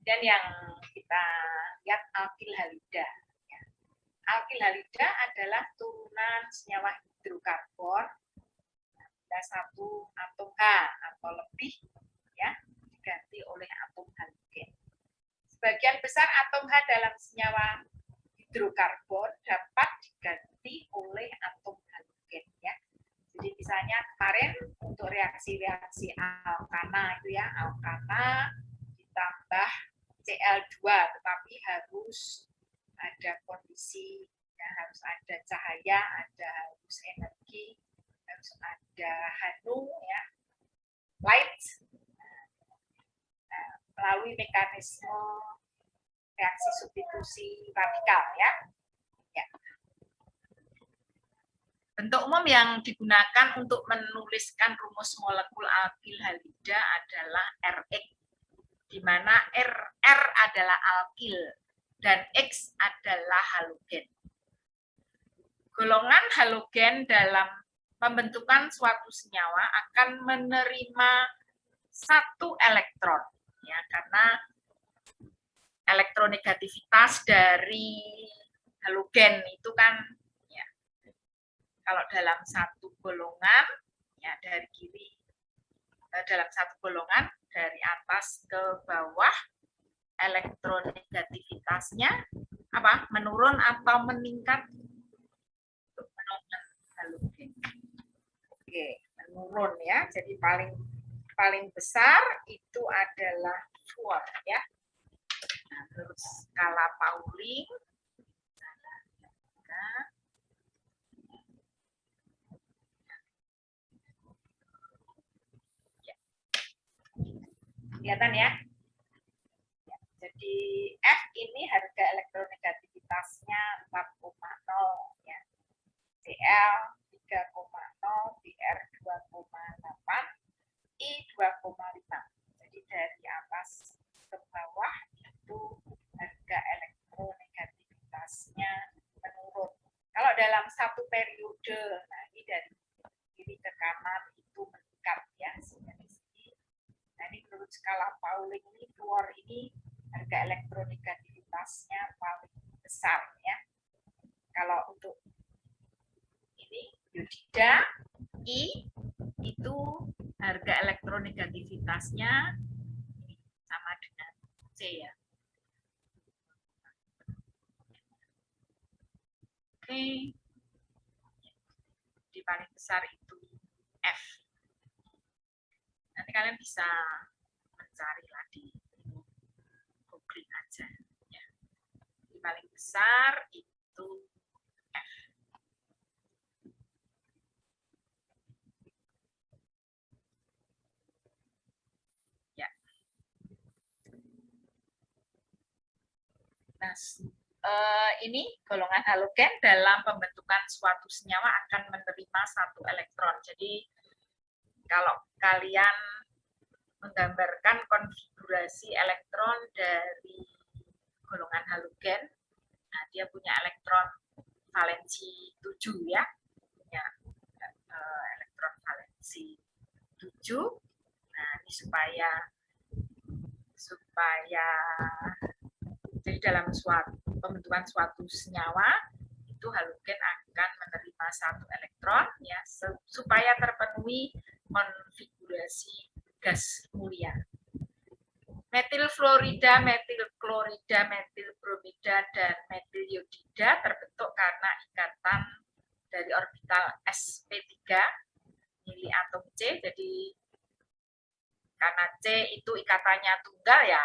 Dan yang kita lihat alkil halida. Ya. Alkil halida adalah turunan senyawa hidrokarbon ada satu atom H atau lebih ya diganti oleh atom halogen. Sebagian besar atom H dalam senyawa hidrokarbon dapat diganti oleh atom halogen ya. Jadi misalnya kemarin untuk reaksi-reaksi alkana itu ya, alkana ditambah Cl2 tetapi harus ada kondisi ya, harus ada cahaya, harus energi, harus ada hanu ya, light. Nah, melalui mekanisme reaksi substitusi radikal ya. Ya. Bentuk umum yang digunakan untuk menuliskan rumus molekul alkil halida adalah Rx, di mana R adalah alkil dan X adalah halogen. Golongan halogen dalam pembentukan suatu senyawa akan menerima satu elektron, ya, karena elektronegativitas dari halogen itu kan, ya, kalau dalam satu golongan, ya dari kiri, dalam satu golongan dari atas ke bawah, elektronegativitasnya apa? Menurun atau meningkat? Halogen. Oke, menurun ya. Jadi paling besar itu adalah fluor ya. Nah, terus skala Pauling. Ya. Kelihatan ya? Jadi F ini harga elektronegativitasnya 4,0 ya. Cl 3,0, Br 2,8, I 2,5. Jadi dari atas ke bawah itu harga elektronegativitasnya menurun. Kalau dalam satu periode, nah ini dari kiri ke kanan itu meningkat ya. Nah ini menurut skala Pauling ini fluor ini harga elektronegativitasnya paling besar ya. Kalau untuk ini yodida I itu harga elektronegativitasnya sama dengan C ya. Oke. Di paling besar itu F. Nanti kalian bisa mencari lagi. Googling aja ya. Di paling besar itu F. Ya. Nah, ini golongan halogen dalam pembentukan suatu senyawa akan menerima satu elektron. Jadi kalau kalian menggambarkan konfigurasi elektron dari golongan halogen, nah dia punya elektron valensi 7 ya, punya elektron valensi 7. Nah ini supaya jadi dalam pembentukan suatu senyawa itu halogen akan menerima satu elektron ya supaya terpenuhi konfigurasi gas mulia. Metil fluorida, metil klorida, metil bromida, dan metil yodida terbentuk karena ikatan dari orbital sp3 milih atom C. Jadi karena C itu ikatannya tunggal ya,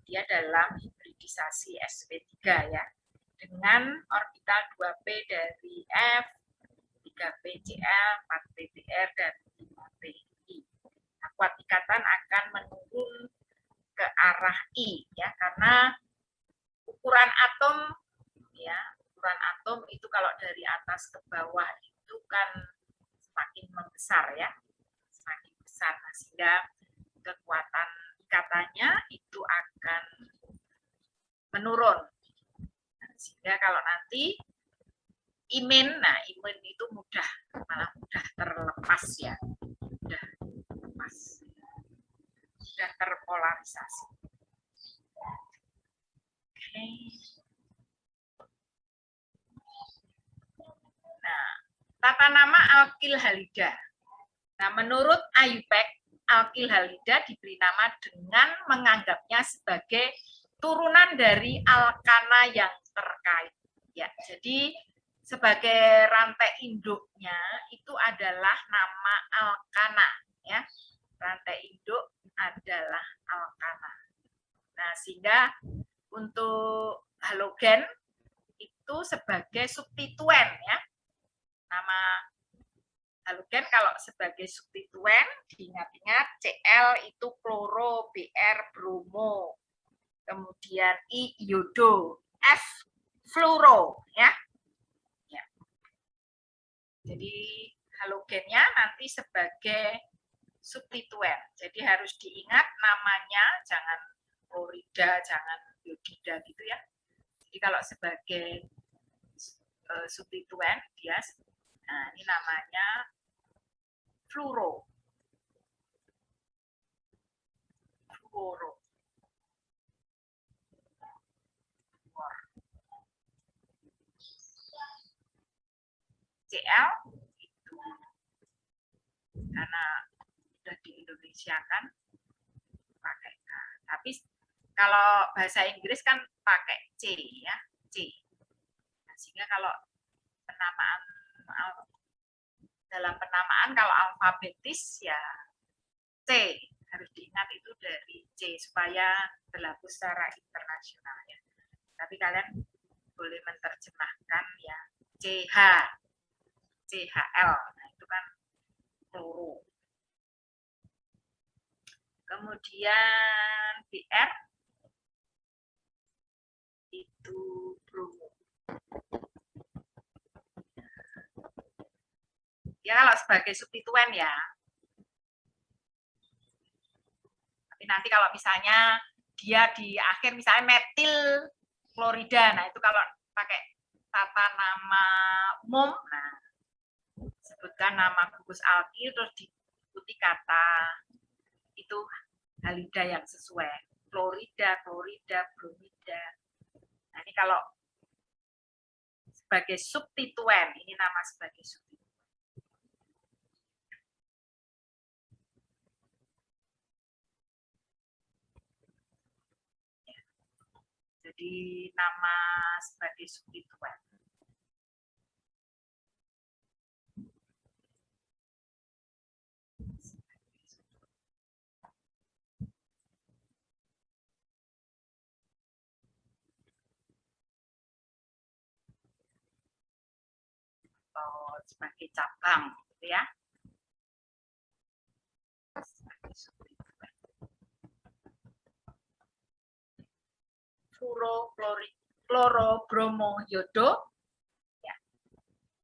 dia dalam hibridisasi sp3 ya, dengan orbital 2p dari F, 3p Cl, 4p Br, dan 5p I. Nah, kuat ikatan akan menurun ke arah I ya, karena ukuran atom ya, ukuran atom itu kalau dari atas ke bawah itu kan semakin membesar ya, semakin besar, nah, sehingga kekuatan ikatannya itu akan menurun. Nah, sehingga kalau nanti imin, nah imin itu malah mudah terlepas ya, mudah terpolarisasi. Nah, tata nama alkil halida. Nah, menurut IUPAC, alkil halida diberi nama dengan menganggapnya sebagai turunan dari alkana yang terkait. Ya, jadi sebagai rantai induknya itu adalah nama alkana, ya. Rantai induk adalah alkana. Nah, sehingga untuk halogen itu sebagai substituen, ya. Nama halogen kalau sebagai substituen diingat-ingat Cl itu kloro, Br bromo, kemudian I iodo, F fluoro, ya. Ya. Jadi halogennya nanti sebagai substituen. Jadi harus diingat namanya, jangan klorida, jangan iodida gitu ya. Jadi kalau sebagai substituen dia, nah ini namanya fluoro. Fluoro. Cl itu karena sudah di Indonesia kan pakai K. Tapi kalau bahasa Inggris kan pakai C, ya, C. Nah, sehingga kalau penamaan dalam penamaan kalau alfabetis ya C, harus diingat itu dari C supaya berlaku secara internasional, ya. Tapi kalian boleh menerjemahkan ya CH, CHL, nah itu kan kloro. Kemudian Br itu bromo. Ya kalau sebagai substituen ya. Tapi nanti kalau misalnya dia di akhir misalnya metil klorida, nah itu kalau pakai tata nama umum, nah sebutkan nama gugus alkil terus diikuti kata itu halida yang sesuai, klorida, klorida, bromida. Nah ini kalau sebagai substituen, ini nama sebagai substituen. Jadi nama sebagai substituen. Atau sebagai cabang, gitu ya. Sebagai substituen. Fluoro, kloro, bromo, iodo. Ya.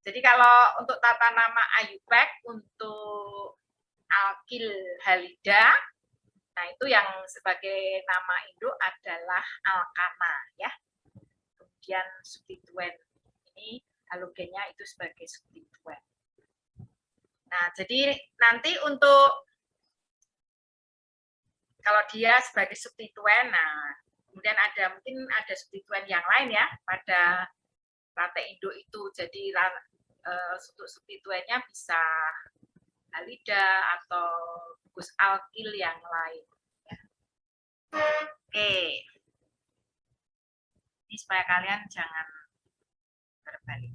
Jadi kalau untuk tata nama IUPAC untuk alkil halida, nah itu yang sebagai nama induk adalah alkana, ya. Kemudian substituen ini halogennya itu sebagai substituen. Nah, jadi nanti untuk kalau dia sebagai substituen, nah kemudian mungkin ada substituen yang lain ya pada rantai induk itu. Jadi untuk substituennya bisa halida atau gugus alkil yang lain. Ya. Oke, ini supaya kalian jangan terbalik.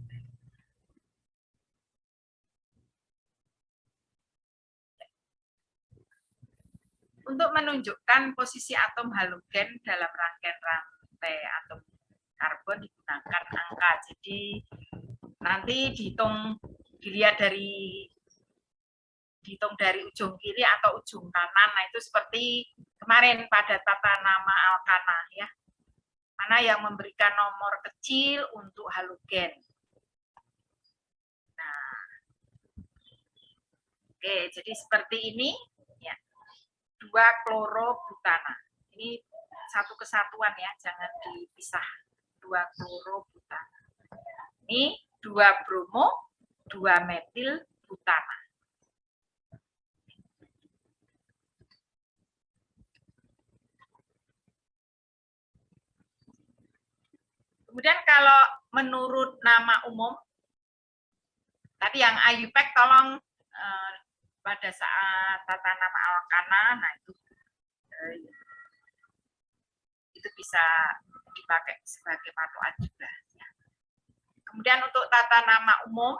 Untuk menunjukkan posisi atom halogen dalam rangkaian rantai atom karbon digunakan angka. Jadi nanti dilihat dari ujung kiri atau ujung kanan. Nah itu seperti kemarin pada tata nama alkana, ya. Mana yang memberikan nomor kecil untuk halogen. Nah, oke, jadi seperti ini. 2 klorobutana. Ini satu kesatuan ya, jangan dipisah. 2 klorobutana. Ini 2 bromo, 2 metil butana. Kemudian kalau menurut nama umum, tadi yang IUPAC tolong pada saat tata nama alkana, nah itu bisa dipakai sebagai patokan juga. Kemudian untuk tata nama umum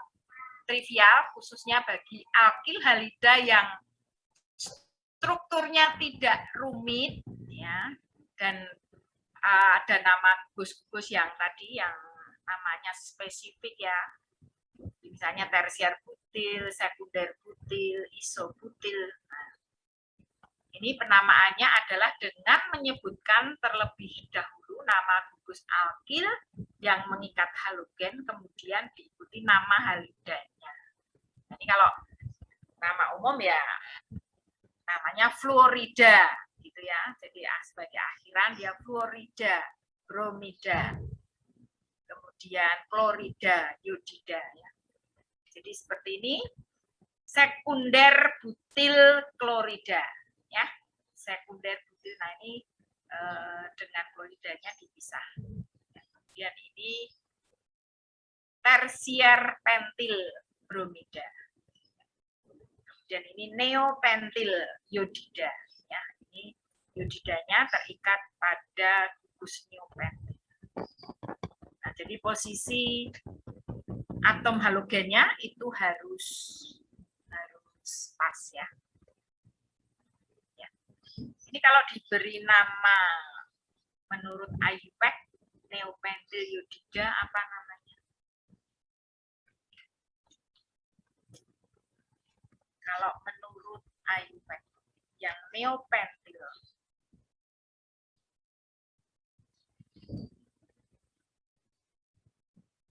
trivial, khususnya bagi alkil halida yang strukturnya tidak rumit, ya, dan ada nama gugus-gugus yang tadi yang namanya spesifik ya, misalnya tersier butil, sekunder butil, isobutil. Nah, ini penamaannya adalah dengan menyebutkan terlebih dahulu nama gugus alkil yang mengikat halogen, kemudian diikuti nama halidanya. Jadi kalau nama umum ya namanya fluorida, gitu ya. Jadi sebagai akhiran dia fluorida, bromida, kemudian klorida, yodida. Ya. Jadi seperti ini, sekunder butil klorida, ya, sekunder butil. Nah ini dengan kloridanya dipisah. Ya, kemudian ini tersier pentil bromida. Kemudian ini neopentil yodida. Ya, ini yodidanya terikat pada gugus neopentil. Nah, jadi posisi atom halogennya itu harus pas ya. Ini kalau diberi nama menurut IUPAC neopentil yodida apa namanya? Kalau menurut IUPAC yang neopentil,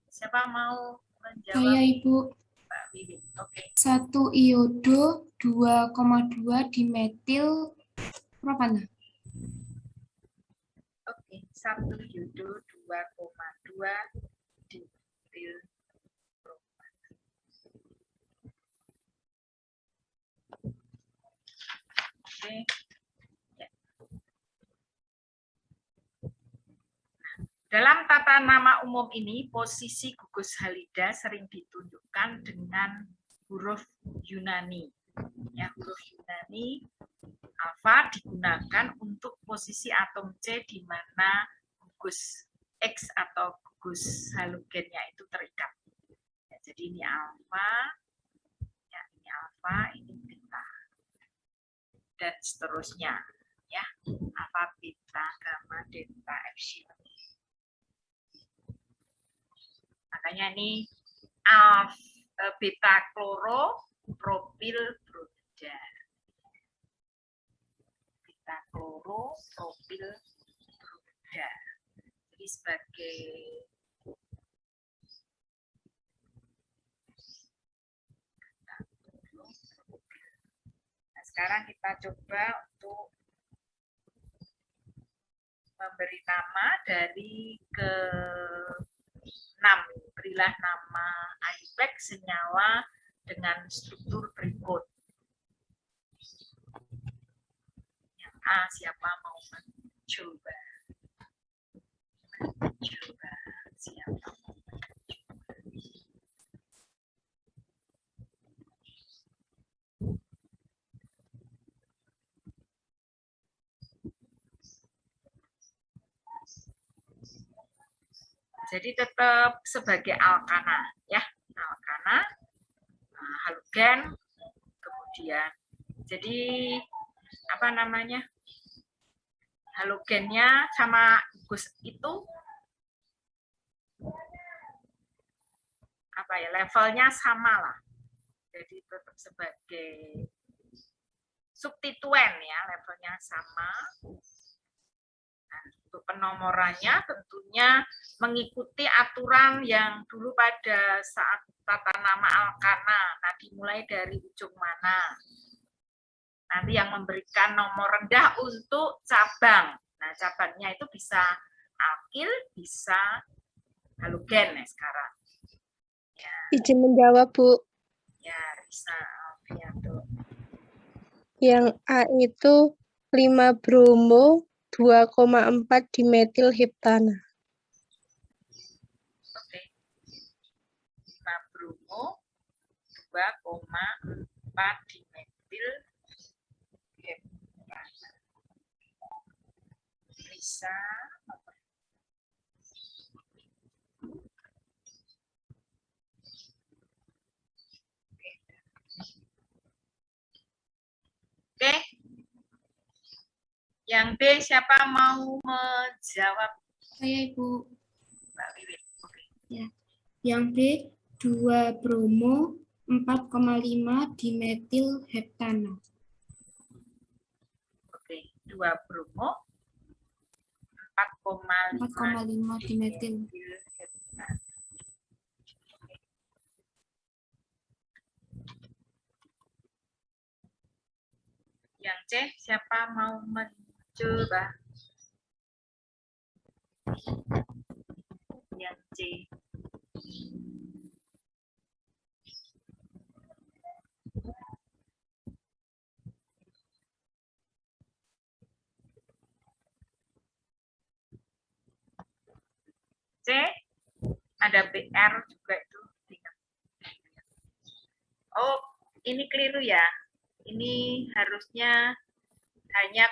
siapa mau menjawab? Saya, Ibu. Mbak Wiwit. Oke. 1 iodo 2,2 dimetil propana. Oke, 1 iodo 2,2 dimetil propana. Oke. Ya. Dalam tata nama umum ini, posisi gugus halida sering ditunjukkan dengan huruf Yunani. Ya, huruf Yunani alfa digunakan untuk posisi atom C di mana gugus X atau gugus halogennya itu terikat. Ya, jadi ini alfa, ya, ini alfa, ini beta, dan seterusnya. Ya, alfa, beta, gamma, delta, epsilon. Makanya ini beta kloro propil bromida. Beta kloro propil bromida. Jadi sebagai nah, sekarang kita coba untuk memberi nama dari ke 6. Berilah nama IUPAC senyawa dengan struktur berikut. Yang A, siapa mau mencoba? Mencoba, siapa mau mencoba? Jadi tetap sebagai alkana, ya, alkana, halogen, kemudian jadi apa namanya, halogennya sama gugus itu apa ya, levelnya sama lah, jadi tetap sebagai substituen ya, levelnya sama. Nah, untuk penomorannya tentunya mengikuti aturan yang dulu pada saat tata nama alkana. Nah, dimulai dari ujung mana. Nanti yang memberikan nomor rendah untuk cabang. Nah, cabangnya itu bisa alkil, bisa halogen ya sekarang. Ya. Izin menjawab, Bu. Ya, bisa. Ya, tuh. Yang A itu 5 bromo 2,4 dimetil heptana. 2,4 dimetil heptana. Bisa Oke. Yang B siapa mau menjawab? Saya Ibu. Mbak Wiwit. Oke. Yang B 2 bromo 4,5 dimetil heptana. Oke, 2 bromo 4,5 dimetil. heptana. Yang C siapa mau mencoba? Yang C. C, ada BR juga itu. Oh, ini keliru ya. Ini harusnya hanya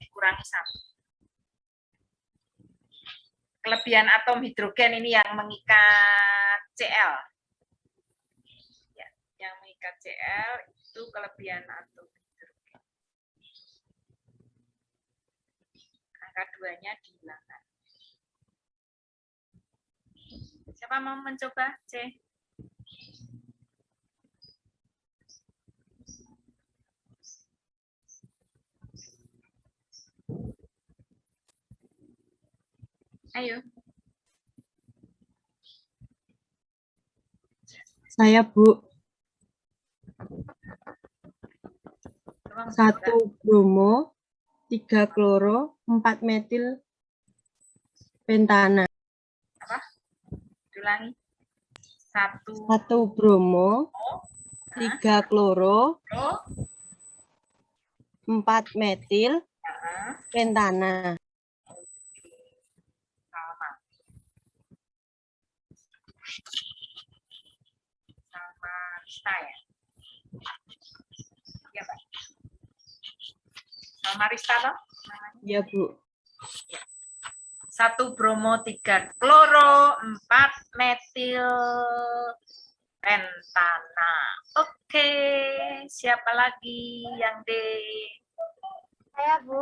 dikurangi 1. Kelebihan atom hidrogen ini yang mengikat Cl. Ya, yang mengikat Cl itu kelebihan atom hidrogen. Angka 2-nya dihilangkan. Siapa mau mencoba? C. Ayo. Saya, Bu. Coba 1 bromo, 3 kloro, 4 metil pentana. apa? Ulangi. 1 1 bromo, 3 kloro, 4 metil pentana. sama. Sama Rista ya? Iya, Pak. Sama Rista toh? Ya, Bu. 1 bromo, 3 kloro, 4 metil pentana. Oke, siapa lagi yang D? Saya, Bu.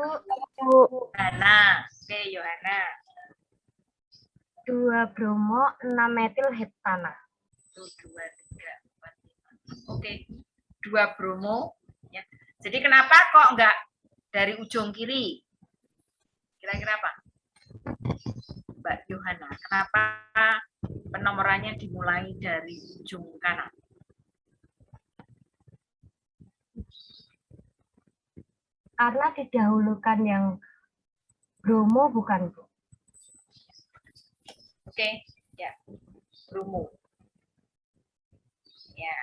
Yohana. Oke, Yohana. 2 bromo 6 metil heptana. 1, 2, 3, 4, 5. Oke, 2 bromo. Ya. Jadi kenapa kok enggak dari ujung kiri? Kira-kira apa? Mbak Yohana, kenapa penomorannya dimulai dari ujung kanan? Karena didahulukan yang bromo bukan, Bu? Oke, ya, bromo. Ya.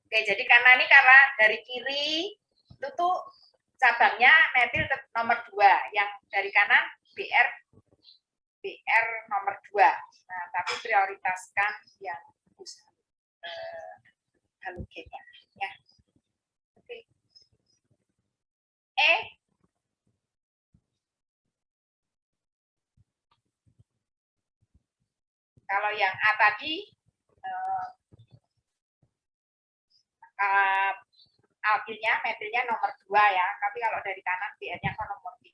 Oke, jadi karena dari kiri itu tuh cabangnya metil nomor 2, yang dari kanan BR nomor 2. Nah, tapi prioritaskan yang halogennya. Ya. Oke. E. Kalau yang A tadi alkilnya, metilnya nomor 2 ya, tapi kalau dari kanan BR-nya kan nomor 3.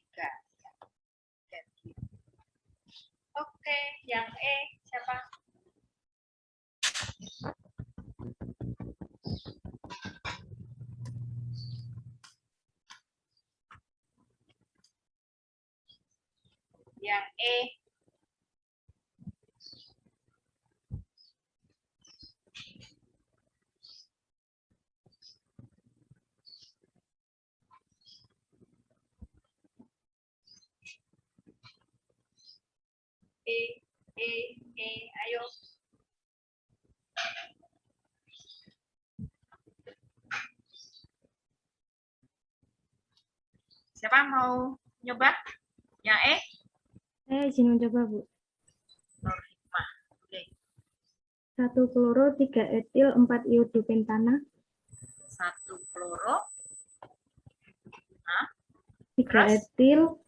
Oke, yang E siapa? Yang E. Ayo. Siapa mau nyoba? Yang E? Saya izin mencoba, Bu. Nur Hikmah. Oke. 1 kloro, 3 etil, 4 iodo pentana, 1 kloro, 3 Terus? etil,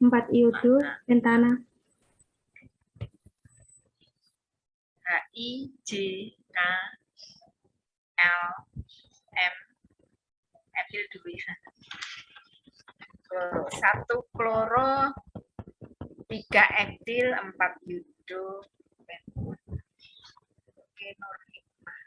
4 iodo pentana. HIJKLM etil dulu ya. Kloro. 1 kloro, 3 etil, 4 iodo pentana. Oke, Nur Hikmah.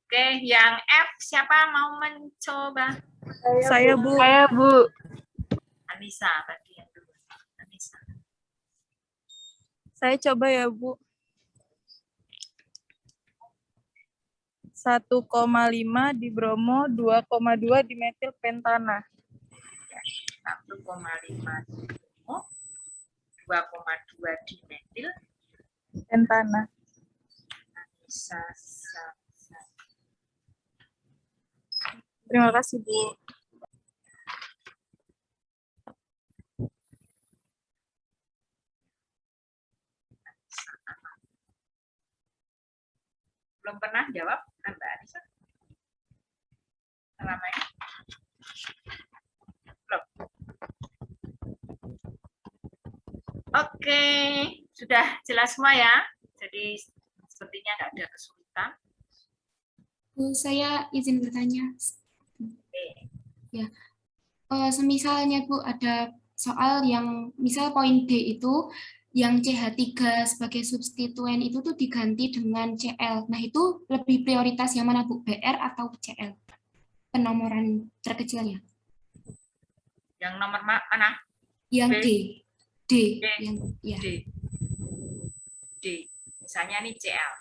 Oke, yang F siapa mau mencoba? Saya, Bu. Saya, Bu. Anissa tadi yang dulu. Anissa. Saya coba ya, Bu. 1,5 di bromo, 2,2 di metil pentana. 1,5 di bromo, 2,2 di metil Pentana. Anissa. Terima kasih, Bu. Belum pernah jawab kan Mbak Anissa? Selama ini? Belum. Oke, sudah jelas semua ya. Jadi sepertinya nggak ada kesulitan. Bu, saya izin bertanya. Oke. Ya, semisalnya Bu ada soal yang misal poin D itu yang CH3 sebagai substituen itu tuh diganti dengan Cl. Nah, itu lebih prioritas yang mana Bu? BR atau Cl? Penomoran terkecilnya. Yang nomor mana? Yang B. D. D. Yang ya. D. Misalnya nih Cl.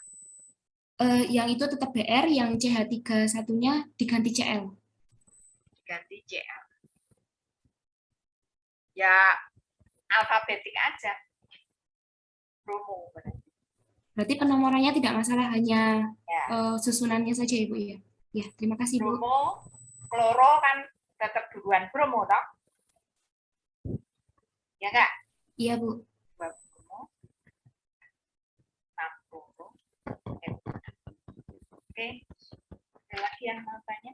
Yang itu tetap BR, yang CH3 satunya diganti Cl. Diganti Cl. Ya alfabetik aja. Bromo. Berarti penomorannya tidak masalah, hanya Ya. susunannya saja ya Bu ya. Ya, terima kasih Bu. Bromo, kloro kan tetap duluan bromo toh? Ya enggak? Iya Bu. Bromo. 6 kloro. Oke. Ada lagi yang mau tanya?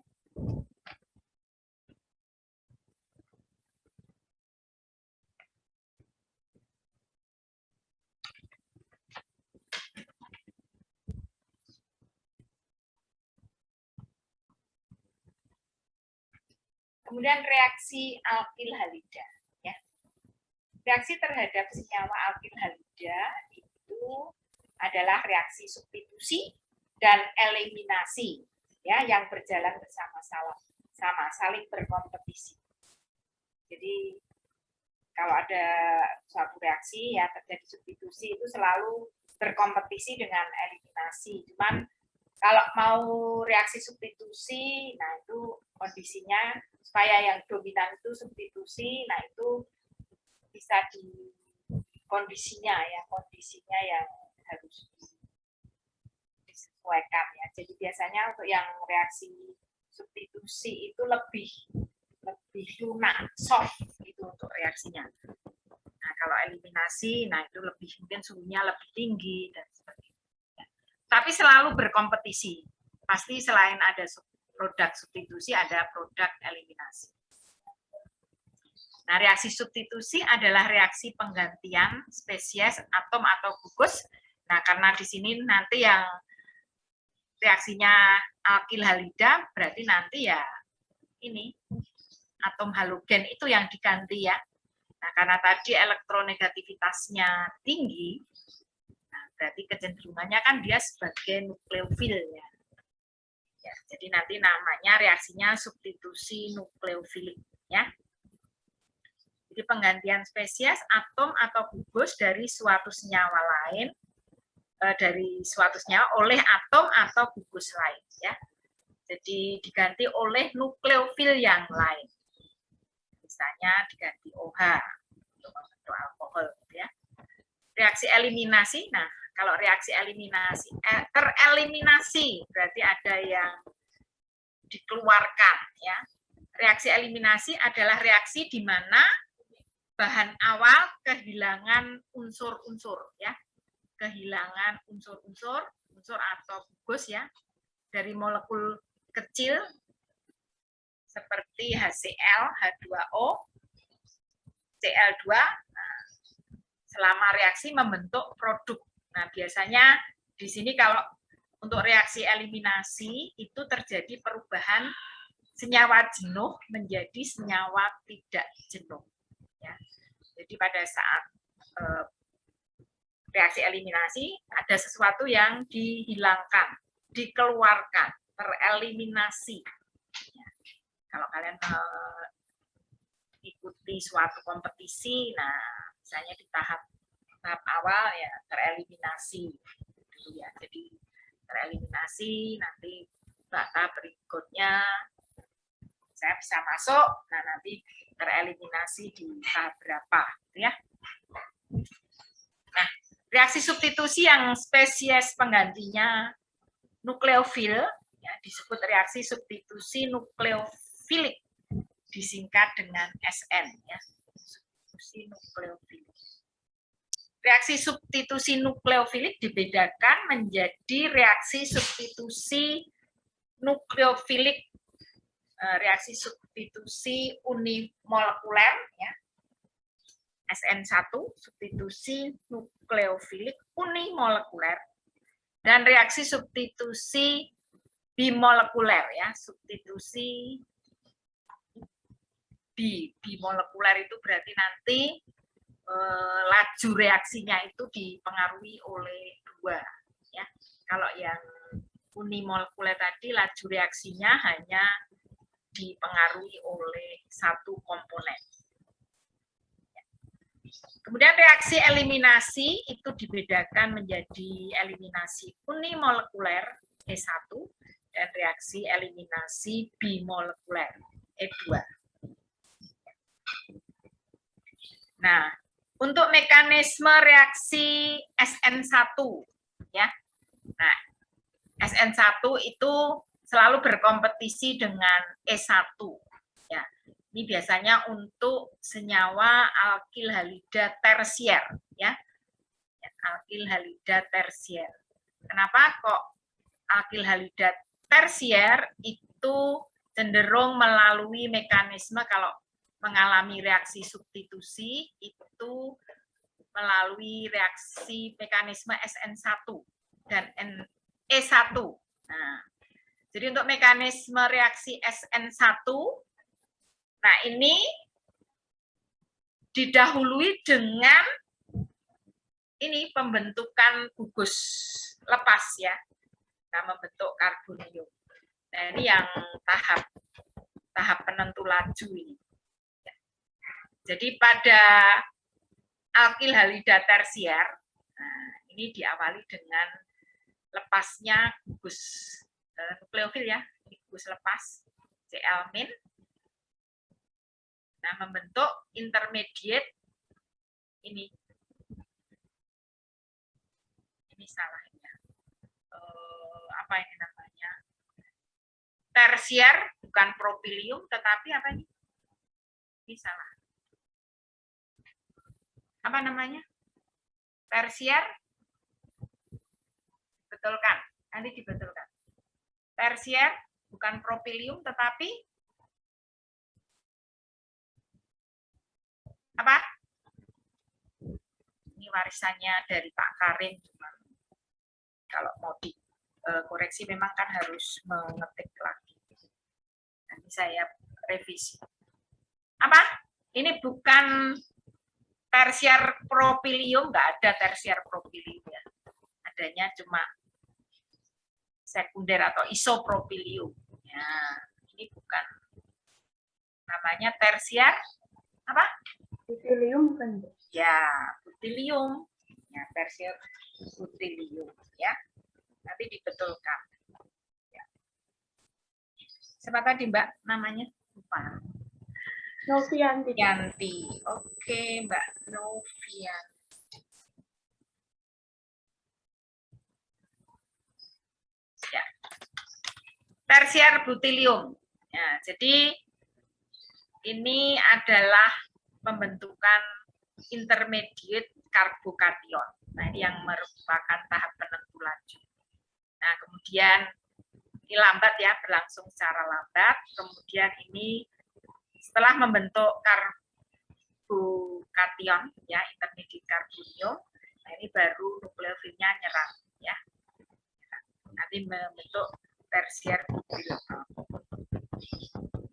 Kemudian reaksi alkil halida. Ya. Reaksi terhadap senyawa alkil halida itu adalah reaksi substitusi dan eliminasi, ya, yang berjalan bersama-sama, saling berkompetisi. Jadi kalau ada suatu reaksi ya terjadi substitusi itu selalu berkompetisi dengan eliminasi. Cuman kalau mau reaksi substitusi, nah itu kondisinya supaya yang dominan itu substitusi, nah itu bisa di kondisinya yang harus disesuaikan ya. Jadi biasanya untuk yang reaksi substitusi itu lebih lunak, soft itu untuk reaksinya. Nah kalau eliminasi, nah itu lebih mungkin suhunya lebih tinggi dan sebagainya. Tapi selalu berkompetisi. Pasti selain ada produk substitusi, ada produk eliminasi. Nah, reaksi substitusi adalah reaksi penggantian spesies, atom atau gugus. Nah, karena di sini nanti yang reaksinya alkil halida, berarti nanti ya ini atom halogen itu yang diganti ya. Nah, karena tadi elektronegativitasnya tinggi, nah, berarti kecenderungannya kan dia sebagai nukleofil ya. Ya, jadi nanti namanya reaksinya substitusi nukleofilik ya. Jadi penggantian spesies, atom atau gugus dari suatu senyawa lain, dari suatu senyawa oleh atom atau gugus lain ya. Jadi diganti oleh nukleofil yang lain. Misalnya diganti OH untuk membentuk alkohol gitu ya. Reaksi eliminasi, nah kalau reaksi eliminasi tereliminasi berarti ada yang dikeluarkan ya. reaksi eliminasi adalah reaksi di mana bahan awal kehilangan unsur-unsur ya. Kehilangan unsur-unsur atau gugus ya dari molekul kecil seperti HCl, H2O, Cl2 selama reaksi membentuk produk. Nah, biasanya di sini kalau untuk reaksi eliminasi itu terjadi perubahan senyawa jenuh menjadi senyawa tidak jenuh. Ya. Jadi pada saat reaksi eliminasi ada sesuatu yang dihilangkan, dikeluarkan, tereliminasi. Ya. Kalau kalian ikuti suatu kompetisi, nah misalnya di tahap awal ya tereliminasi, gitu ya. Jadi tereliminasi, nanti tahap berikutnya saya bisa masuk, nah nanti tereliminasi di tahap berapa, gitu ya. Nah, reaksi substitusi yang spesies penggantinya nukleofil ya, disebut reaksi substitusi nukleofilik, disingkat dengan SN ya. Substitusi nukleofilik. Reaksi substitusi nukleofilik dibedakan menjadi reaksi substitusi nukleofilik, reaksi substitusi unimolekuler ya. SN1 substitusi nukleofilik unimolekuler dan reaksi substitusi bimolekuler ya, substitusi bimolekuler itu berarti nanti laju reaksinya itu dipengaruhi oleh dua ya. Kalau yang unimolekuler tadi laju reaksinya hanya dipengaruhi oleh satu komponen. Kemudian reaksi eliminasi itu dibedakan menjadi eliminasi unimolekuler E1 dan reaksi eliminasi bimolekuler E2. Nah, untuk mekanisme reaksi SN1 ya. Nah, SN1 itu selalu berkompetisi dengan E1 ya. Ini biasanya untuk senyawa alkil halida tersier ya. Alkil halida tersier. Kenapa kok alkil halida tersier itu cenderung melalui mekanisme kalau mengalami reaksi substitusi itu melalui reaksi mekanisme SN1 dan E1. Nah, jadi untuk mekanisme reaksi SN1, nah ini didahului dengan ini pembentukan gugus lepas ya, nah membentuk karbonium. Nah ini yang tahap penentu laju ini. Jadi pada alkil halida tersier, nah, ini diawali dengan lepasnya gugus nukleofil ya, ini gugus lepas Cl-. Nah, membentuk intermediate ini salahnya. Apa ini namanya? Tersier, bukan propilium, tetapi apa ini? Ini salah. Apa namanya? Tersier, betulkan, nanti dibetulkan. Tersier bukan propilium tetapi apa? Ini warisannya dari Pak Karim, kalau mau dikoreksi memang kan harus mengetik lagi. Nanti saya revisi. Apa? Ini bukan tersier propilium, nggak ada tersier propilium ya. Adanya cuma sekunder atau isopropilium. Ya, ini bukan. Namanya tersier apa? Butilium kan? Ya, butilium. Ya, tersier butilium ya. Nanti dibetulkan. Ya. Siapa tadi Mbak namanya? Lupa. Novianti. Oke, Mbak Novianti. Ya. Tersier butilium. Ya, jadi ini adalah pembentukan intermediate karbokation. Nah, ini yang merupakan tahap penentu laju. Nah, kemudian ini lambat ya, berlangsung secara lambat. Kemudian ini setelah membentuk karbokation ya, intermediate karbonium, nah ini baru nukleofilnya nyerang ya. Nanti membentuk tersier fibril.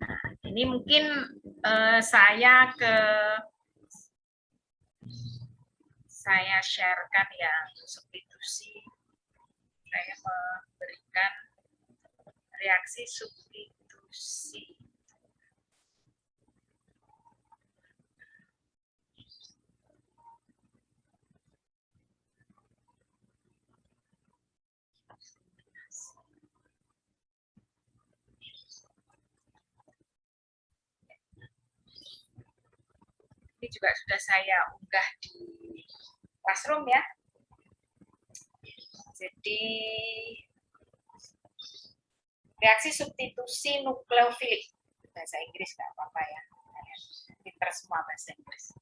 Nah, ini mungkin saya sharekan ya substitusi. Saya memberikan reaksi substitusi. Ini juga sudah saya unggah di Classroom ya. Jadi reaksi substitusi nukleofilik, bahasa Inggris nggak apa-apa ya, pinter semua bahasa Inggris.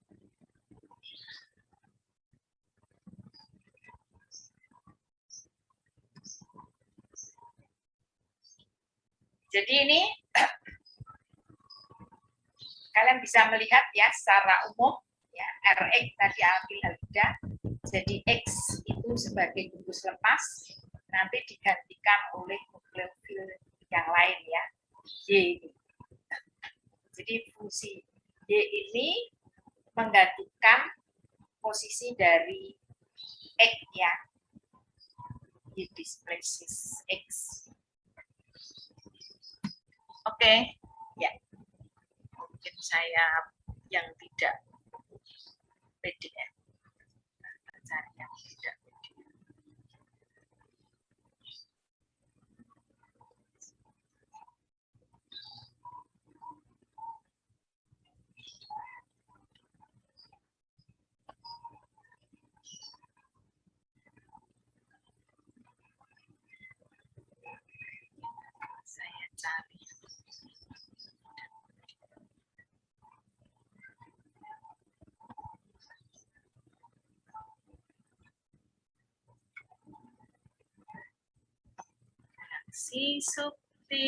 Jadi ini kalian bisa melihat ya secara umum ya, Rx tadi alkilhalida, jadi X itu sebagai gugus lepas nanti digantikan oleh nukleofil yang lain ya, Y ini. Jadi fungsi Y ini menggantikan posisi dari X ya, Y displaces X. Oke, ya. Mungkin saya yang tidak pede ya. Cari yang tidak pede. Saya cari. Si substitusi.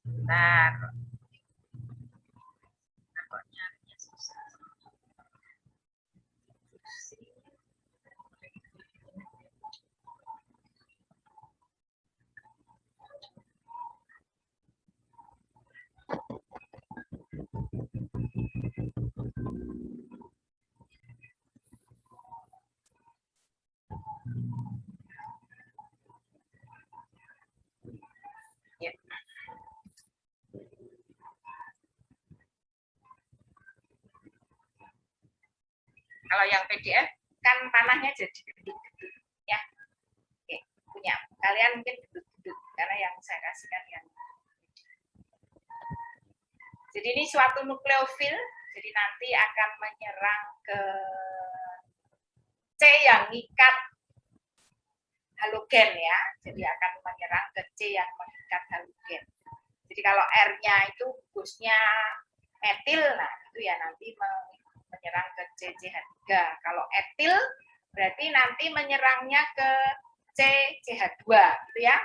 Bentar. Kok nyarinya susah. Ya. Kalau yang PDF kan panahnya jadi gedut-gedut ya. Oke, punya kalian mungkin gedut-gedut karena yang saya kasihkan yang. Jadi ini suatu nukleofil, jadi nanti akan menyerang ke C yang ngikat halogen ya. Jadi akan menyerang ke C yang mengikat halogen. Jadi kalau R-nya itu gugusnya metil, nah itu ya nanti menyerang ke CCH3. Kalau etil berarti nanti menyerangnya ke CCH2 gitu ya.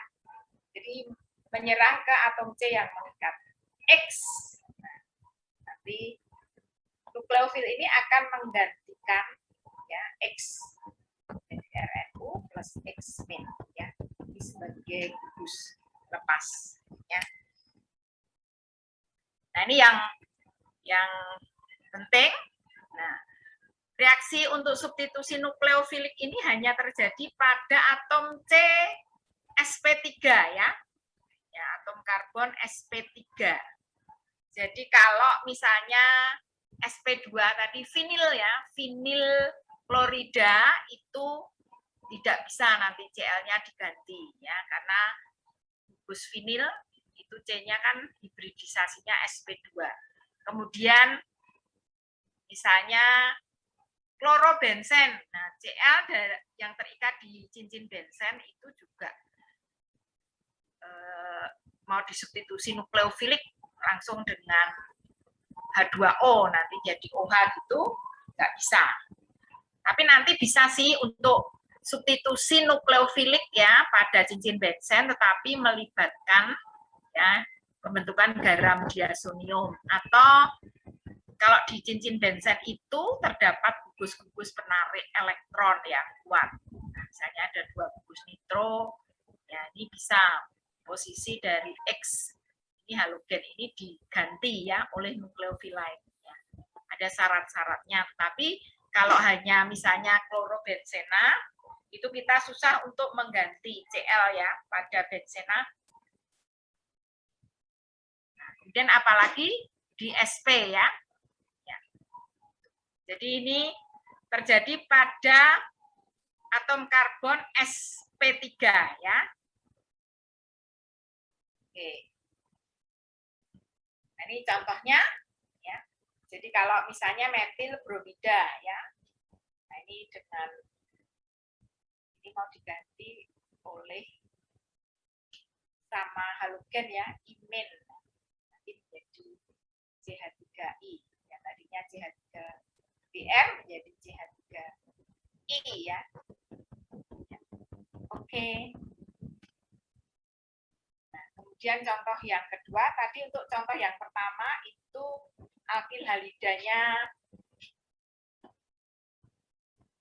Jadi menyerang ke atom C yang mengikat X. Nah, nanti nukleofil ini akan menggantikan ya X jadi RNU plus X min ya. Ini sebagai gugus lepas ya. Nah, ini yang penting. Nah, reaksi untuk substitusi nukleofilik ini hanya terjadi pada atom C sp3 ya. Ya, atom karbon sp3. Jadi kalau misalnya sp2 tadi vinil ya, vinil klorida itu tidak bisa nanti Cl-nya diganti ya, karena gugus vinil itu C-nya kan hibridisasinya sp2. Kemudian misalnya klorobensen. Nah, Cl yang terikat di cincin bensen itu juga mau disubstitusi nukleofilik langsung dengan H2O, nanti jadi OH gitu, nggak bisa. Tapi nanti bisa sih untuk substitusi nukleofilik ya pada cincin bensen, tetapi melibatkan ya pembentukan garam diazonium, atau kalau di cincin bensen itu terdapat gugus-gugus penarik elektron yang kuat. Nah, misalnya ada 2 gugus nitro, ya ini bisa posisi dari X ini halogen ini diganti ya oleh nukleofil lain. Ya. Ada syarat-syaratnya. Tapi kalau hanya misalnya klorobenzena, itu kita susah untuk mengganti Cl ya pada benzena. Nah, kemudian apalagi di SP ya. Jadi ini terjadi pada atom karbon sp3 ya. Oke. Nah, ini contohnya ya. Jadi kalau misalnya metil bromida ya. Nah, ini dengan ini mau diganti oleh sama halogen ya, imin. Nanti menjadi CH3I. Ya, tadinya CH3Br menjadi CH3I ya. Oke. Nah, kemudian contoh yang kedua, tadi untuk contoh yang pertama itu alkil halidanya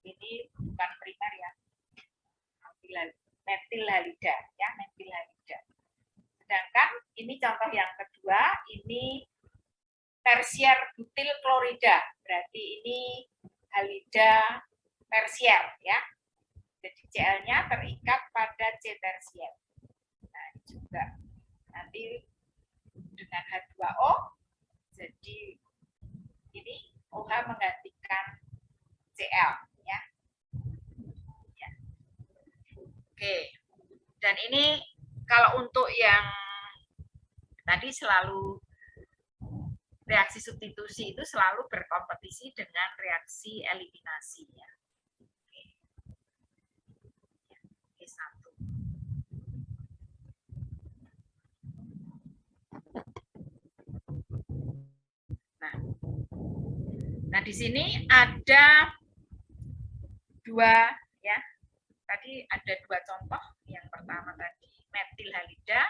ini bukan primer ya. Metil halida ya, metil halida. Sedangkan ini contoh yang kedua, ini tersier butil klorida. Berarti ini halida tersier ya. Jadi Cl-nya terikat pada C tersier. Nah, ini juga nanti dengan H2O, jadi ini OH menggantikan Cl ya. Ya. Oke. Dan ini kalau untuk yang tadi selalu reaksi substitusi itu selalu berkompetisi dengan reaksi eliminasi ya. Satu. Nah di sini ada 2 ya. Tadi ada 2 contoh. Yang pertama tadi metil halida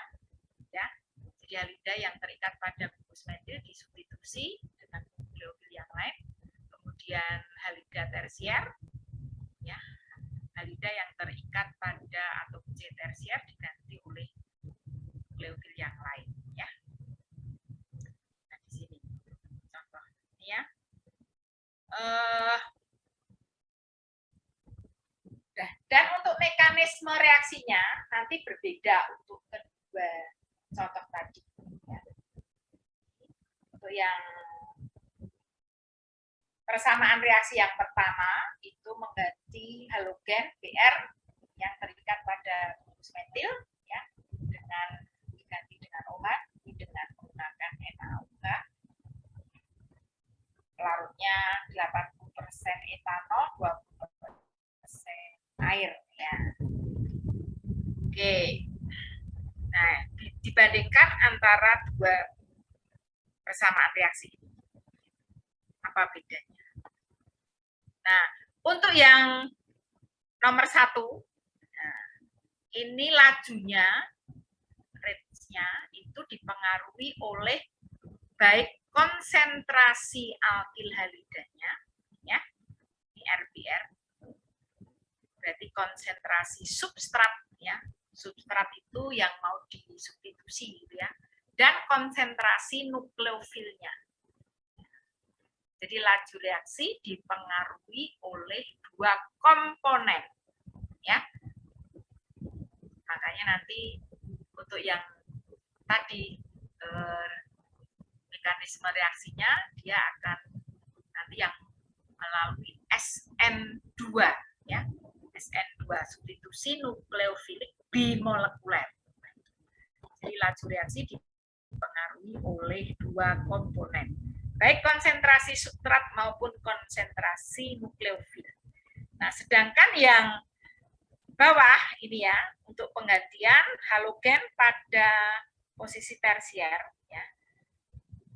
ya. Jadi halida yang terikat pada gugus metil disubstitusi dengan nukleofil yang lain. Kemudian halida tersier ya. Halida yang terikat pada atom C tersier diganti oleh nukleofil yang lain ya. Nah, di sini contoh ini ya. Dan untuk mekanisme reaksinya nanti berbeda untuk kedua contoh tadi. Ya. Untuk yang persamaan reaksi yang pertama itu mengganti halogen Br yang terikat pada gugus metil ya dengan diganti dengan OH dengan menggunakan NaOH. Larutnya 80% etanol, 20% air ya. Oke. Nah, dibandingkan antara 2 persamaan reaksi ini. Apa bedanya? Nah, untuk yang nomor 1, nah, ini lajunya, rate-nya itu dipengaruhi oleh baik konsentrasi alkil halidanya, ya, ini RBR, berarti konsentrasi substrat, ya, substrat itu yang mau disubstitusi, gitu ya, dan konsentrasi nukleofilnya. Jadi laju reaksi dipengaruhi oleh dua komponen, ya. Makanya nanti untuk yang tadi mekanisme reaksinya dia akan nanti yang melalui SN2, ya. SN2 substitusi nukleofilik bimolekuler. Jadi laju reaksi dipengaruhi oleh dua komponen, baik konsentrasi substrat maupun konsentrasi nukleofil. Nah, sedangkan yang bawah ini ya, untuk penggantian halogen pada posisi tersier, ya,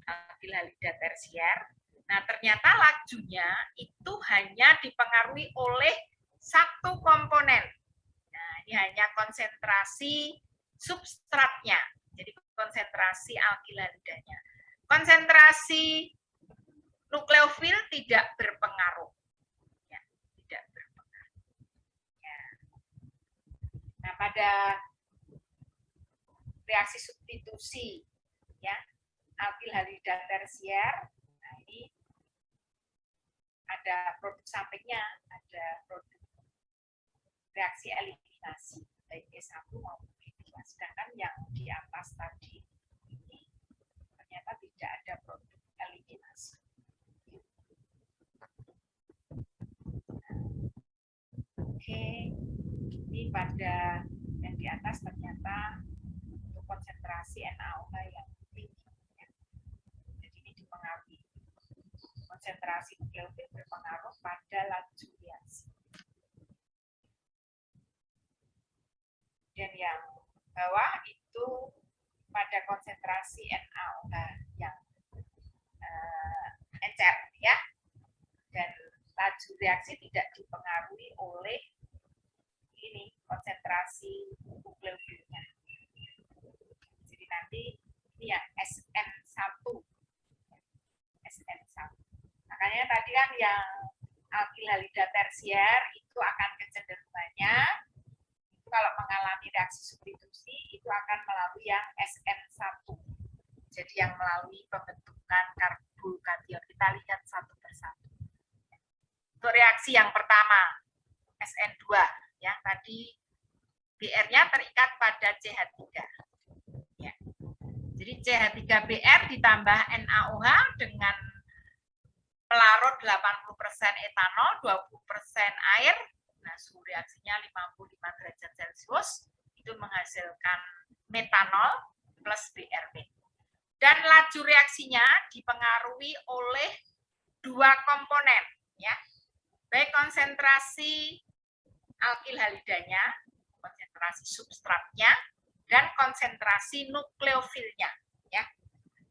alkil halida tersier. Nah, ternyata lajunya itu hanya dipengaruhi oleh satu komponen. Nah, ini hanya konsentrasi substratnya, jadi konsentrasi alkil halidanya. Konsentrasi nukleofil tidak berpengaruh, ya, tidak berpengaruh. Ya. Nah, pada reaksi substitusi, ya, alkil halida tersier, nah ini ada produk sampingnya, ada produk reaksi eliminasi baik E1 maupun E2. Sedangkan yang di atas tadi ini ternyata tidak ada produk eliminasi. Oke, ini pada yang di atas ternyata untuk konsentrasi NaOH yang tinggi. Ya. Jadi ini dipengaruhi. Konsentrasi nukleofil berpengaruh pada laju reaksi. Dan yang bawah itu pada konsentrasi NaOH yang encer, ya. Dan laju reaksi tidak dipengaruhi oleh ini konsentrasi nukleofilnya. Jadi nanti ini ya SN1. SN1. Makanya tadi kan yang alkil halida tersier itu akan kecenderungannya itu kalau mengalami reaksi substitusi itu akan melalui yang SN1. Jadi yang melalui pembentukan karbokation. Kita lihat satu persatu. Untuk reaksi yang pertama SN2, ya, tadi BR-nya terikat pada CH3. Ya. Jadi CH3BR ditambah NaOH dengan pelarut 80% etanol, 20% air. Nah, suhu reaksinya 55 derajat Celcius. Itu menghasilkan metanol plus BRB. Dan laju reaksinya dipengaruhi oleh dua komponen, ya. Baik konsentrasi alkil halidanya, konsentrasi substratnya, dan konsentrasi nukleofilnya, ya.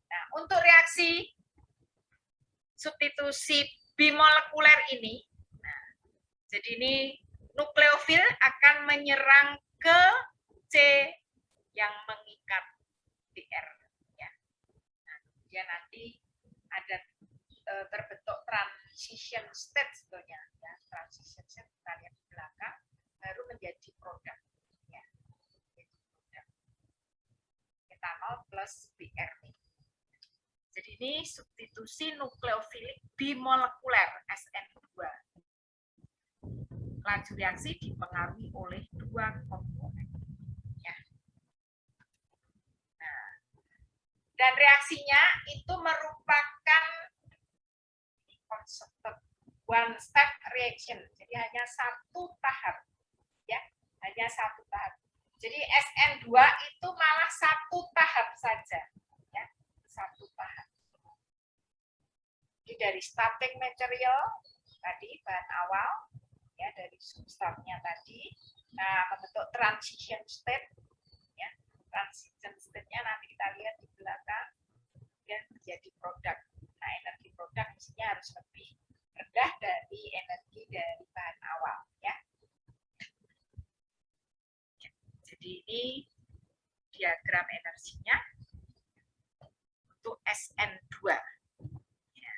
Nah, untuk reaksi substitusi bimolekuler ini, nah, jadi ini nukleofil akan menyerang ke C yang mengikat BR, ya. Nah, kemudian nanti ada terbentuk transition state sebetulnya, ya. Transition state kita lihat di belakang baru menjadi produk, ya. Jadi produk etanol plus BR. Jadi ini substitusi nukleofilik bimolekuler SN2. Laju reaksi dipengaruhi oleh dua komponen, ya. Nah, dan reaksinya itu merupakan one step reaction. Jadi hanya satu tahap, ya, hanya satu tahap. Jadi SN2 itu malah satu tahap saja, ya, satu tahap. Jadi dari starting material tadi bahan awal, ya, dari substratnya tadi, nah, membentuk transition state, ya, transition state-nya nanti kita lihat di belakang, dan menjadi produk. Nah, energi produk mestinya harus lebih rendah dari energi dari bahan awal, ya. Jadi ini diagram energinya untuk SN2. Ya.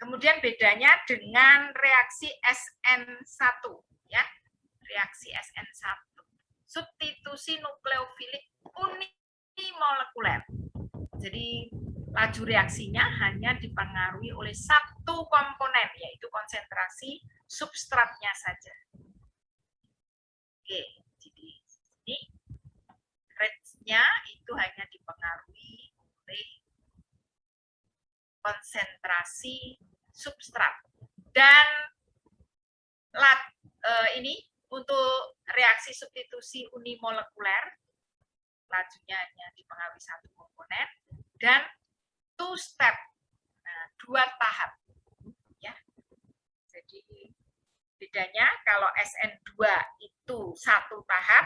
Kemudian bedanya dengan reaksi SN1, ya. Reaksi SN1. Substitusi nukleofilik unimolecular unimolekuler. Jadi laju reaksinya hanya dipengaruhi oleh satu komponen, yaitu konsentrasi substratnya saja. Oke, jadi ini rate-nya itu hanya dipengaruhi oleh konsentrasi substrat. Dan ini untuk reaksi substitusi unimolekuler, lajunya hanya dipengaruhi satu komponen, dan two step, nah, 2 tahap. Ya. Jadi bedanya kalau SN2 itu 1 tahap,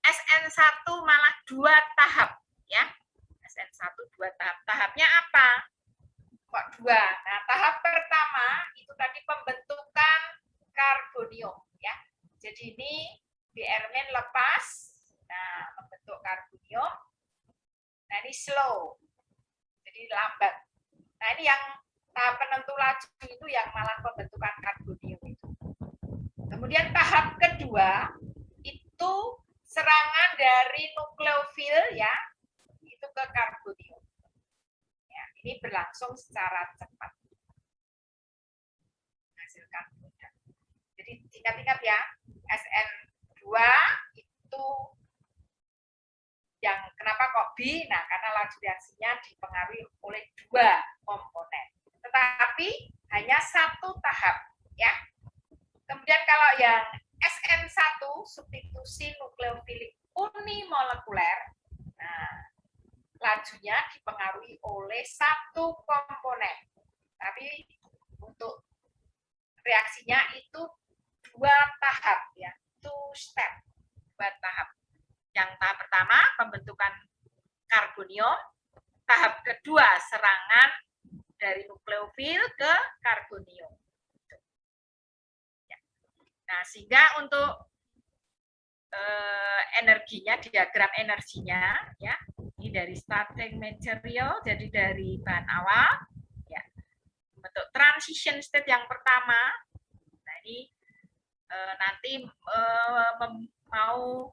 SN1 malah 2 tahap. Ya. SN1 2 tahap. Tahapnya apa? Kok 2? Nah, tahap pertama itu tadi pembentukan karbonium. Ya. Jadi ini BR- lepas, nah, membentuk karbonium. Nah, ini slow, jadi lambat. Nah, ini yang tahap penentu laju itu yang malah pembentukan karbonium itu. Kemudian tahap kedua itu serangan dari nukleofil, ya, itu ke karbonium. Ya, ini berlangsung secara cepat. Hasilkan produk. Jadi ingat-ingat ya, SN2 itu yang kenapa kok B? Nah, karena laju reaksinya dipengaruhi oleh 2 komponen. Tetapi hanya 1 tahap, ya. Kemudian kalau yang SN1 substitusi nukleofilik unimolekuler, nah, lajunya dipengaruhi oleh 1 komponen. Tapi untuk reaksinya itu 2 tahap, ya, 2 step, 2 tahap. Yang tahap pertama pembentukan karbonium, tahap kedua serangan dari nukleofil ke karbonium. Ya. Nah, sehingga untuk energinya, diagram energinya, ya, ini dari starting material, jadi dari bahan awal, ya, bentuk transition state yang pertama. Nah, ini nanti mau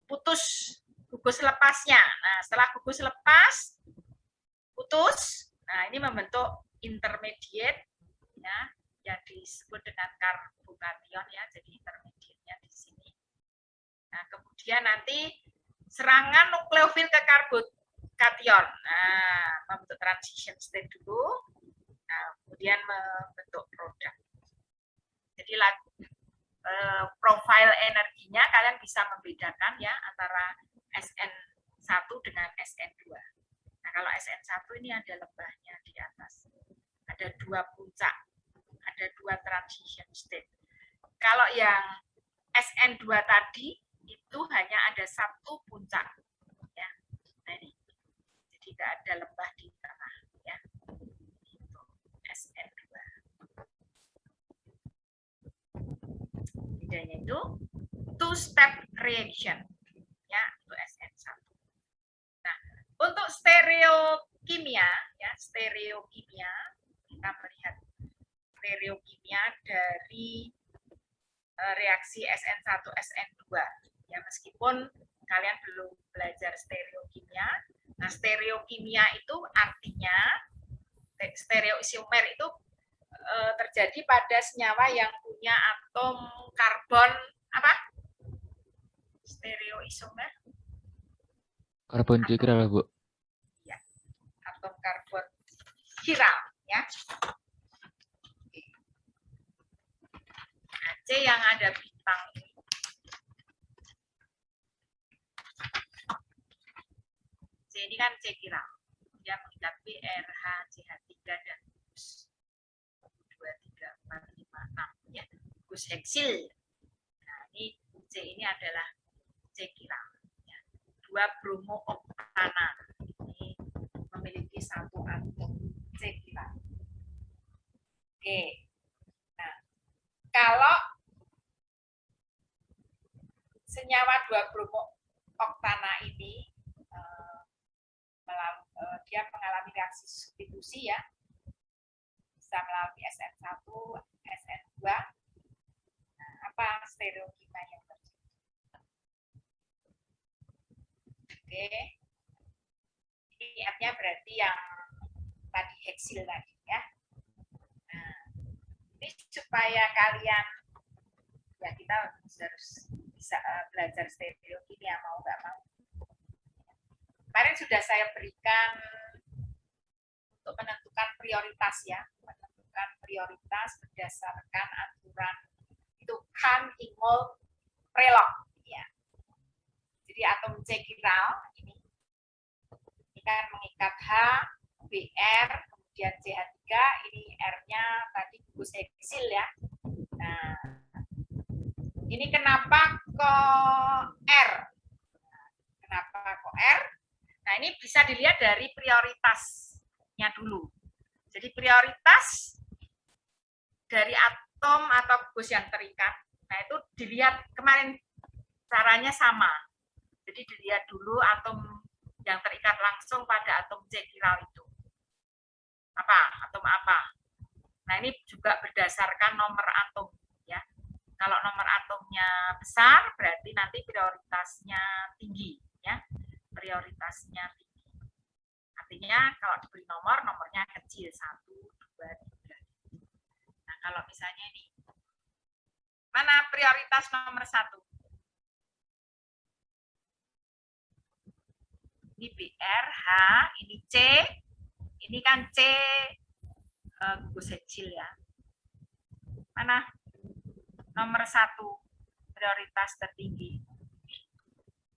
putus gugus lepasnya. Nah, setelah gugus lepas putus, nah ini membentuk intermediate, ya, yang disebut dengan karbokation, ya, jadi intermediate-nya di sini. Nah, kemudian nanti serangan nukleofil ke karbokation. Nah, membentuk transition state dulu. Nah, kemudian membentuk produk. Jadi profil energinya kalian bisa membedakan, ya, antara SN1 dengan SN2. Nah, kalau SN1 ini ada lembahnya di atas. Ada 2 puncak, ada 2 transition state. Kalau yang SN2 tadi itu hanya ada 1 puncak, ya. Nah, ini. Jadi tidak ada lembah di tengah, ya. Itu SN2. Bedanya itu two step reaction, ya, itu SN1. Nah, untuk stereokimia, ya, stereokimia kita melihat stereokimia dari reaksi SN1 SN2, ya, meskipun kalian belum belajar stereokimia. Nah, stereokimia itu artinya stereoisomer itu terjadi pada senyawa yang punya atom karbon apa? Stereoisomer. Karbon chiral, Bu. Ya, atom karbon chiral, ya. Nah, C yang ada bintang ini. C ini kan C chiral. Dia mengikat BRH, CH3 dan gugus 2, 3, 4, 5, 6, ya. Gugus heksil. Nah, ini C ini adalah C chiral. 2 bromooktana. Ini memiliki 1 atom C chiral. Oke. Nah, kalau senyawa 2 bromooktana ini dia mengalami reaksi substitusi, ya, bisa melalui SN1, SN2. Nah, apa stereokimia yang terjadi? Oke. Ini R-nya berarti yang tadi heksil tadi ya. Nah, ini supaya kalian ya kita harus bisa belajar stereokimia mau nggak mau. Kemarin sudah saya berikan untuk menentukan prioritas ya, menentukan prioritas berdasarkan aturan itu Kahn, Ingold, Prelog ya. Jadi atom C chiral ini kan mengikat H, Br, kemudian CH3, ini R-nya tadi gugus heksil ya. Nah, ini kenapa kok R? Kenapa kok R? Nah, ini bisa dilihat dari prioritasnya dulu. Jadi prioritas dari atom atau gugus yang terikat, nah itu dilihat kemarin caranya sama. Jadi dilihat dulu atom yang terikat langsung pada atom C chiral itu. Atom apa? Nah, ini juga berdasarkan nomor atom ya. Kalau nomor atomnya besar berarti nanti prioritasnya tinggi ya. Prioritasnya tinggi. Artinya kalau diberi nomor, nomornya kecil 1, 2, 3. Nah, kalau misalnya ini mana prioritas nomor 1? Ini BR, H, ini C, ini kan C gugus kecil ya. Mana nomor 1 prioritas tertinggi?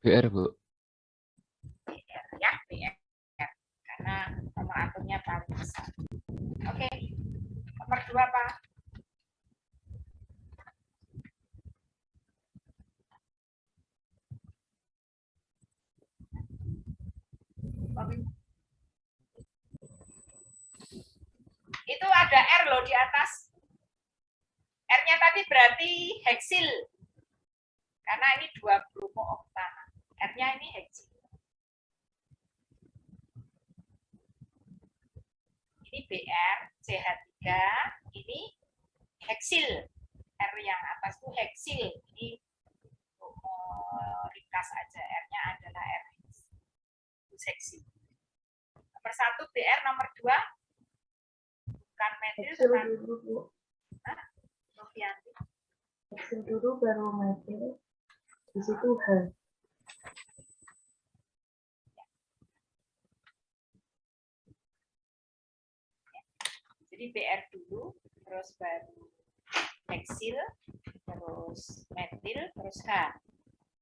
BR, Bu. BR ya, BR. Karena nomor atomnya paling besar. Oke, nomor 2 apa? Itu ada R loh di atas. R-nya tadi berarti heksil. Karena ini 2 bromo oktana. R-nya ini heksil. Ini Br, CH3, ini heksil. R yang atas itu heksil. Ini ringkas aja. R-nya adalah R heksil. Nomor 1 Br, nomor 2 bukan metil, Heksil bukan dulu, Bu. Novianti. Heksil dulu baru metil. Di situ H. Jadi BR dulu, terus baru heksil, terus metil, terus H.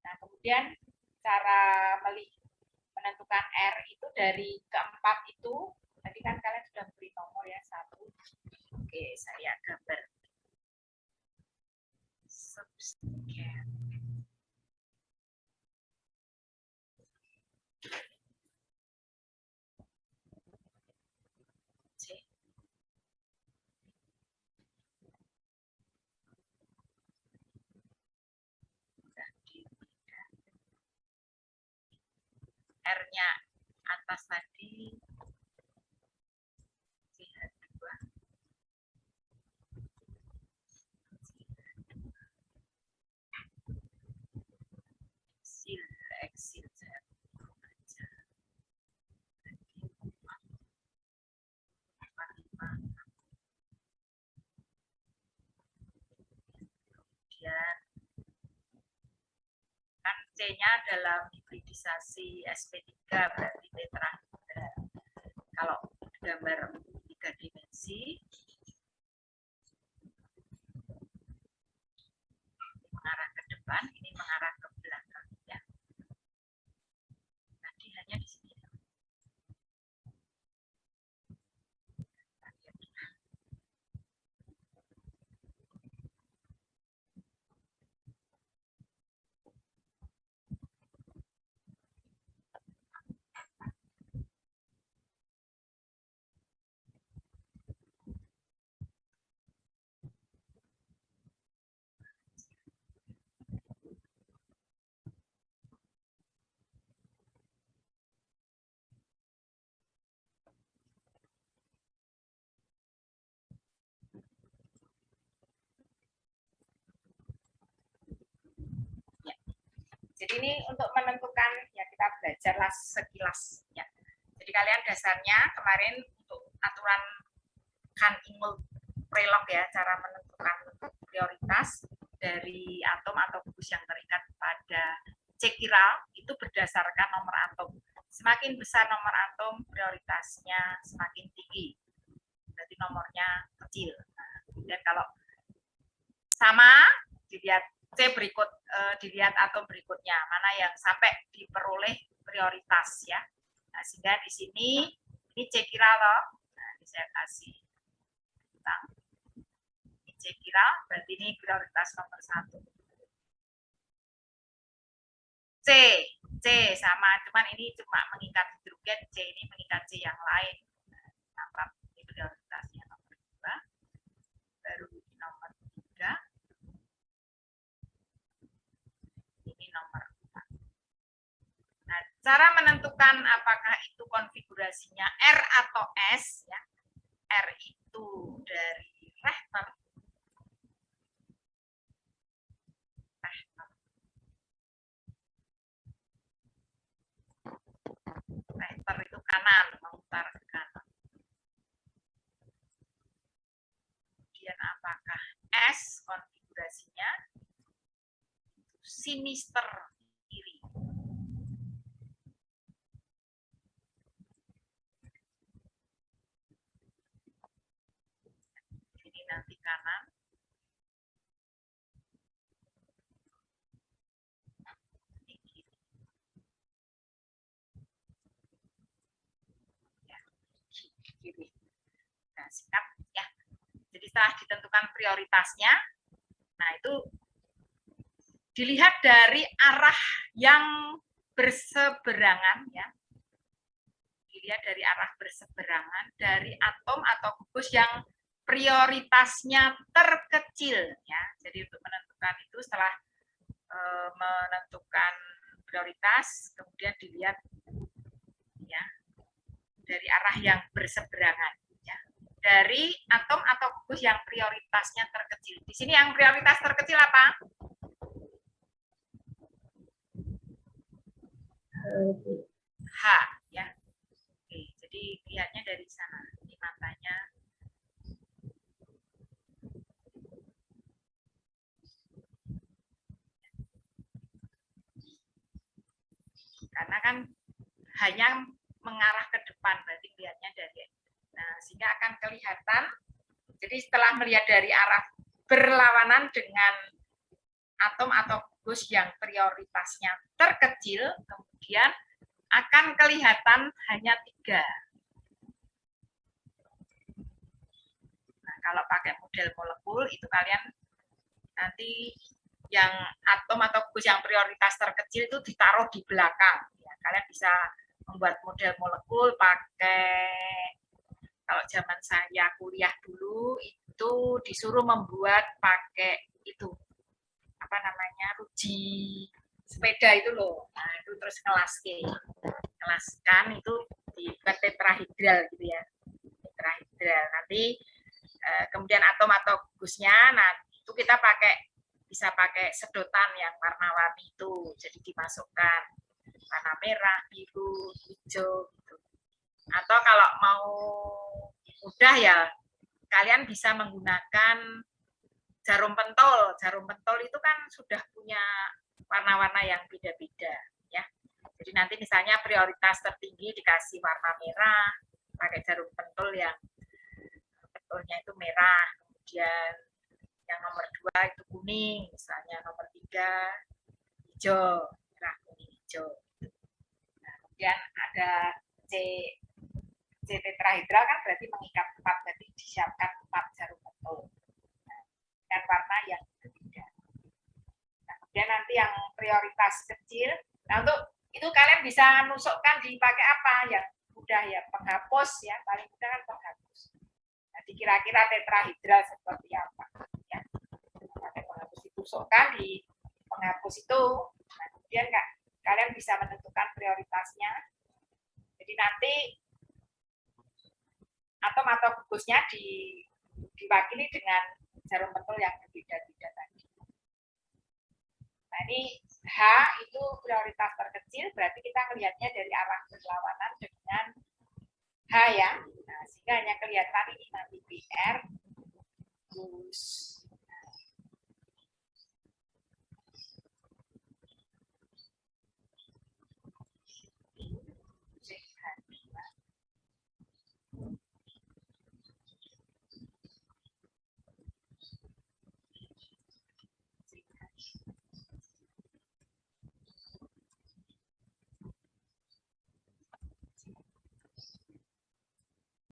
Nah, kemudian cara menentukan R itu dari keempat itu, tadi kan kalian sudah beri nomor ya, 1. Oke, saya gambar. Substituent. R-nya atas tadi CH2 eksil kemudian kan C-nya dalam hibridisasi sp3 berarti tetrahedra. Kalau gambar 3 dimensi mengarah ke depan, ini mengarah ke belakang ya. Tadi hanya di sini. Jadi ini untuk menentukan ya kita belajarlah sekilas ya. Jadi kalian dasarnya kemarin untuk aturan Kan-Imul Prelog ya, cara menentukan prioritas dari atom atau gugus yang terikat pada C chiral itu berdasarkan nomor atom. Semakin besar nomor atom, prioritasnya semakin tinggi. Berarti nomornya kecil. Nah, kemudian kalau sama, dilihat C berikut, dilihat atom berikutnya, mana yang sampai diperoleh prioritas ya. Nah, sehingga di sini ini C chiral loh. Nah, ini saya kasih bintang. Ini C chiral, berarti ini prioritas nomor 1. C sama, cuman ini cuma mengikat hidrogen, C ini mengikat C yang lain. Nah, ini prioritasnya nomor 2, baru ini nomor 3, ini nomor 4. Nah, cara menentukan apakah itu konfigurasinya R atau S, ya. R itu dari Richter. Richter itu kanan, memutar ke kanan. Kemudian apakah S konfigurasinya sinister kiri. Ini nanti kanan. Ini kiri. Ya, kiri. Nah, siap ya. Jadi setelah ditentukan prioritasnya, nah itu dilihat dari arah yang berseberangan ya. Dilihat dari arah berseberangan dari atom atau gugus yang prioritasnya terkecil ya. Jadi untuk menentukan itu setelah menentukan prioritas kemudian dilihat ya dari arah yang berseberangan ya. Dari atom atau gugus yang prioritasnya terkecil. Di sini yang prioritas terkecil apa? H ya. Oke, jadi lihatnya dari sana. Ini matanya. Karena kan hanya mengarah ke depan, berarti lihatnya dari. Nah, sehingga akan kelihatan. Jadi setelah melihat dari arah berlawanan dengan atom atau gugus yang prioritasnya terkecil, kemudian akan kelihatan hanya 3. Nah, kalau pakai model molekul itu kalian nanti yang atom atau gugus yang prioritas terkecil itu ditaruh di belakang. Ya, kalian bisa membuat model molekul pakai, kalau zaman saya kuliah dulu itu disuruh membuat pakai itu apa namanya ruji sepeda itu loh. Nah itu terus ngelaskan itu dibuat tetrahedral gitu ya, tetrahedral. Nanti kemudian atom atau gugusnya, nah itu kita bisa pakai sedotan yang warna-warni itu, jadi dimasukkan warna merah, biru, hijau gitu. Atau kalau mau mudah ya kalian bisa menggunakan jarum pentol. Jarum pentol itu kan sudah punya warna-warna yang beda-beda ya. Jadi nanti misalnya prioritas tertinggi dikasih warna merah, pakai jarum pentol yang pentolnya itu merah. Kemudian yang nomor 2 itu kuning, misalnya nomor 3 hijau, merah, kuning, hijau. Nah, kemudian ada C tetrahedral kan berarti mengikat 4, berarti disiapkan 4 jarum pentol dan warna yang berbeda. Nah, kemudian nanti yang prioritas kecil, nah untuk itu kalian bisa nusukkan dipakai apa yang mudah ya, penghapus ya, paling mudah kan penghapus. Nah, kira-kira tetrahedral seperti apa ya. Pakai penghapus ditusukkan di penghapus itu. Nah, kemudian kalian bisa menentukan prioritasnya. Jadi nanti atom atau gugusnya diwakili dengan jarum pentol yang berbeda-beda tadi. Nah ini H itu prioritas terkecil, berarti kita melihatnya dari arah berlawanan dengan H ya. Nah, sehingga hanya kelihatan ini nanti BR plus